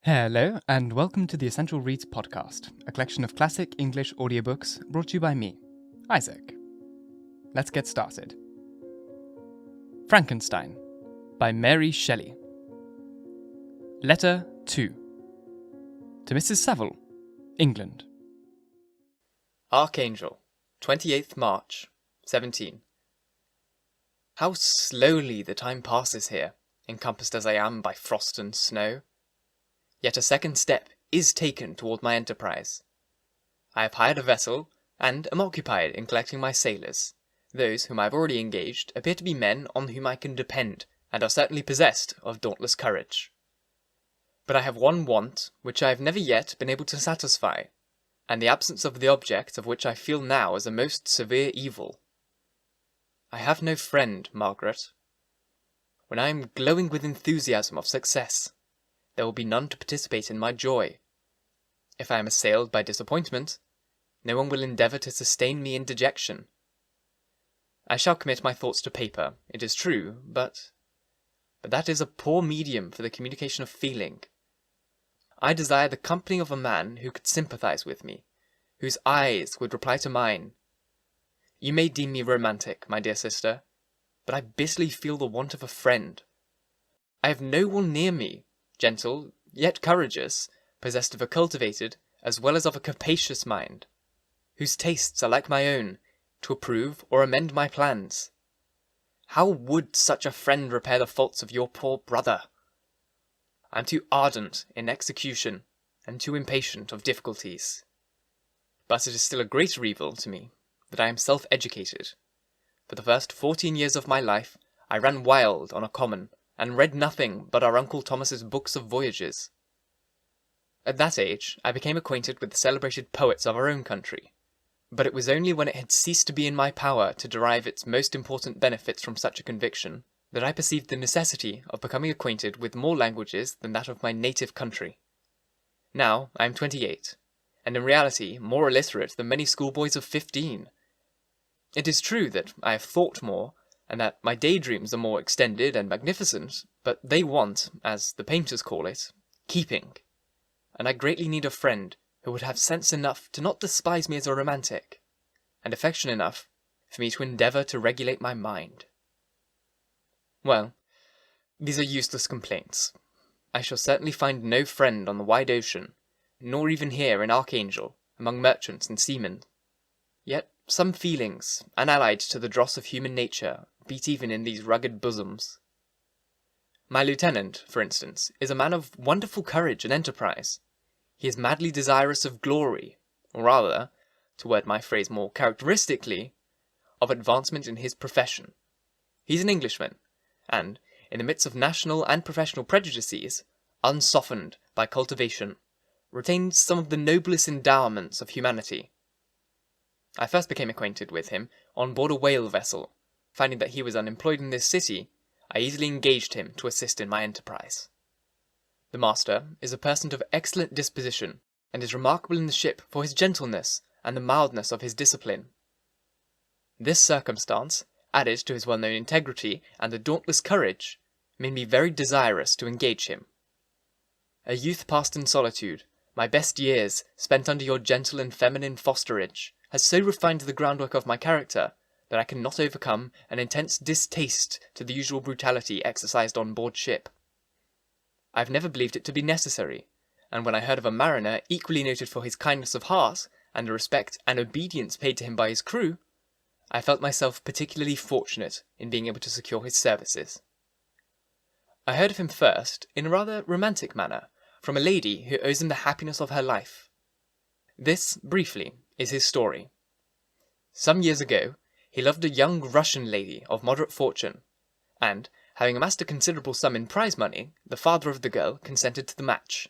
Hello, and welcome to the Essential Reads podcast, a collection of classic English audiobooks brought to you by me, Isaac. Let's get started. Frankenstein by Mary Shelley. Letter 2. To Mrs. Saville, England. Archangel, 28th March, 17. How slowly the time passes here, encompassed as I am by frost and snow. Yet a second step is taken toward my enterprise. I have hired a vessel, and am occupied in collecting my sailors. Those whom I have already engaged appear to be men on whom I can depend, and are certainly possessed of dauntless courage. But I have one want which I have never yet been able to satisfy, and the absence of the object of which I feel now as a most severe evil. I have no friend, Margaret. When I am glowing with enthusiasm of success, there will be none to participate in my joy. If I am assailed by disappointment, no one will endeavour to sustain me in dejection. I shall commit my thoughts to paper, it is true, but that is a poor medium for the communication of feeling. I desire the company of a man who could sympathise with me, whose eyes would reply to mine. You may deem me romantic, my dear sister, but I bitterly feel the want of a friend. I have no one near me, gentle, yet courageous, possessed of a cultivated, as well as of a capacious mind, whose tastes are like my own, to approve or amend my plans. How would such a friend repair the faults of your poor brother? I am too ardent in execution, and too impatient of difficulties. But it is still a greater evil to me that I am self-educated. For the first 14 years of my life, I ran wild on a common, and read nothing but our Uncle Thomas's books of voyages. At that age, I became acquainted with the celebrated poets of our own country, but it was only when it had ceased to be in my power to derive its most important benefits from such a conviction, that I perceived the necessity of becoming acquainted with more languages than that of my native country. Now I am 28, and in reality more illiterate than many schoolboys of 15. It is true that I have thought more, and that my daydreams are more extended and magnificent, but they want, as the painters call it, keeping, and I greatly need a friend who would have sense enough to not despise me as a romantic, and affection enough for me to endeavour to regulate my mind. Well, these are useless complaints. I shall certainly find no friend on the wide ocean, nor even here in Archangel, among merchants and seamen. Yet some feelings, unallied to the dross of human nature, beat even in these rugged bosoms. My lieutenant, for instance, is a man of wonderful courage and enterprise. He is madly desirous of glory, or rather, to word my phrase more characteristically, of advancement in his profession. He is an Englishman, and, in the midst of national and professional prejudices, unsoftened by cultivation, retains some of the noblest endowments of humanity. I first became acquainted with him on board a whale vessel. Finding that he was unemployed in this city, I easily engaged him to assist in my enterprise. The master is a person of excellent disposition, and is remarkable in the ship for his gentleness and the mildness of his discipline. This circumstance, added to his well-known integrity and the dauntless courage, made me very desirous to engage him. A youth passed in solitude, my best years spent under your gentle and feminine fosterage, has so refined the groundwork of my character that I cannot overcome an intense distaste to the usual brutality exercised on board ship. I have never believed it to be necessary, and when I heard of a mariner equally noted for his kindness of heart and the respect and obedience paid to him by his crew, I felt myself particularly fortunate in being able to secure his services. I heard of him first, in a rather romantic manner, from a lady who owes him the happiness of her life. This, briefly, is his story. Some years ago, he loved a young Russian lady of moderate fortune, and, having amassed a considerable sum in prize money, the father of the girl consented to the match.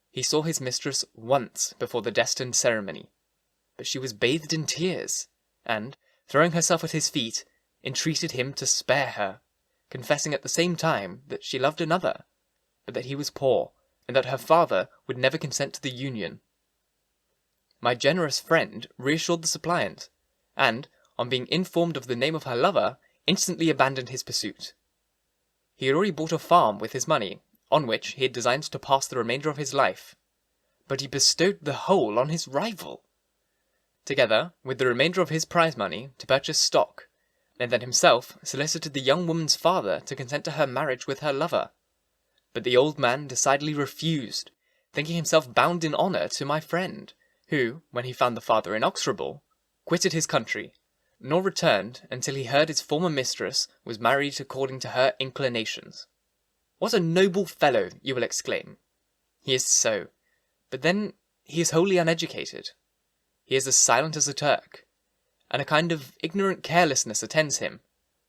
He saw his mistress once before the destined ceremony, but she was bathed in tears, and, throwing herself at his feet, entreated him to spare her, confessing at the same time that she loved another, but that he was poor, and that her father would never consent to the union. My generous friend reassured the suppliant, and, on being informed of the name of her lover, instantly abandoned his pursuit. He had already bought a farm with his money, on which he had designed to pass the remainder of his life, but he bestowed the whole on his rival, together with the remainder of his prize money to purchase stock, and then himself solicited the young woman's father to consent to her marriage with her lover. But the old man decidedly refused, thinking himself bound in honour to my friend, who, when he found the father inexorable, quitted his country, nor returned until he heard his former mistress was married according to her inclinations. What a noble fellow, you will exclaim. He is so, but then he is wholly uneducated. He is as silent as a Turk, and a kind of ignorant carelessness attends him,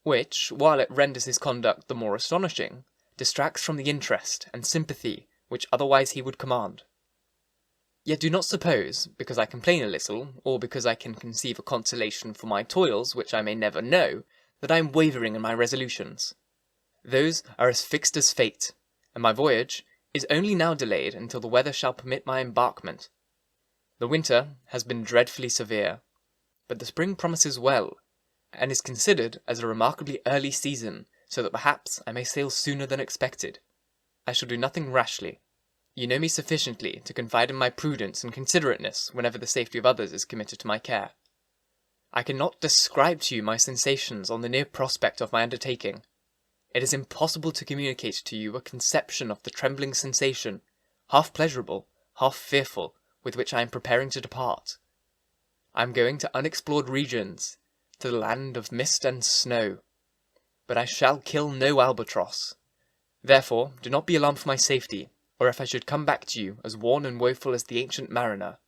which, while it renders his conduct the more astonishing, distracts from the interest and sympathy which otherwise he would command. Yet do not suppose, because I complain a little, or because I can conceive a consolation for my toils which I may never know, that I am wavering in my resolutions. Those are as fixed as fate, and my voyage is only now delayed until the weather shall permit my embarkment. The winter has been dreadfully severe, but the spring promises well, and is considered as a remarkably early season, so that perhaps I may sail sooner than expected. I shall do nothing rashly. You know me sufficiently to confide in my prudence and considerateness whenever the safety of others is committed to my care. I cannot describe to you my sensations on the near prospect of my undertaking. It is impossible to communicate to you a conception of the trembling sensation, half pleasurable, half fearful, with which I am preparing to depart. I am going to unexplored regions, to the land of mist and snow. But I shall kill no albatross. Therefore, do not be alarmed for my safety, or if I should come back to you as worn and woeful as the ancient mariner.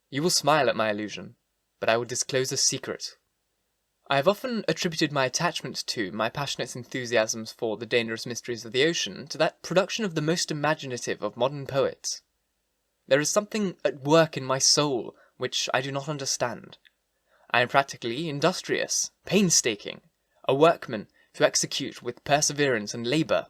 You will smile at my illusion, but I will disclose a secret. I have often attributed my attachment to, my passionate enthusiasms for the dangerous mysteries of the ocean, to that production of the most imaginative of modern poets. There is something at work in my soul which I do not understand. I am practically industrious, painstaking, a workman to execute with perseverance and labour.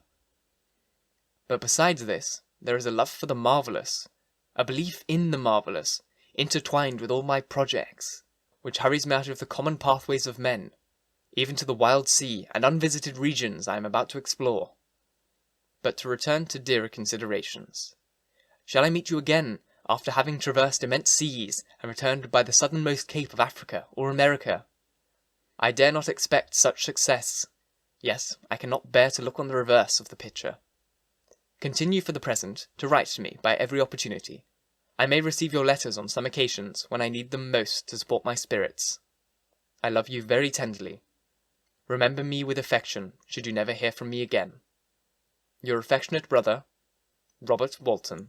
But besides this, there is a love for the marvellous, a belief in the marvellous, intertwined with all my projects, which hurries me out of the common pathways of men, even to the wild sea and unvisited regions I am about to explore. But to return to dearer considerations. Shall I meet you again, after having traversed immense seas and returned by the southernmost cape of Africa or America? I dare not expect such success. Yes, I cannot bear to look on the reverse of the picture. Continue for the present to write to me by every opportunity. I may receive your letters on some occasions when I need them most to support my spirits. I love you very tenderly. Remember me with affection, should you never hear from me again. Your affectionate brother, Robert Walton.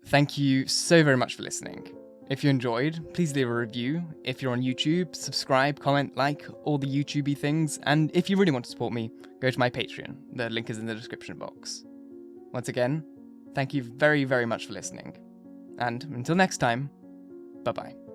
Thank you so very much for listening. If you enjoyed, please leave a review. If you're on YouTube, subscribe, comment, like, all the YouTubey things. And if you really want to support me, go to my Patreon. The link is in the description box. Once again, thank you very, very much for listening. And until next time, bye-bye.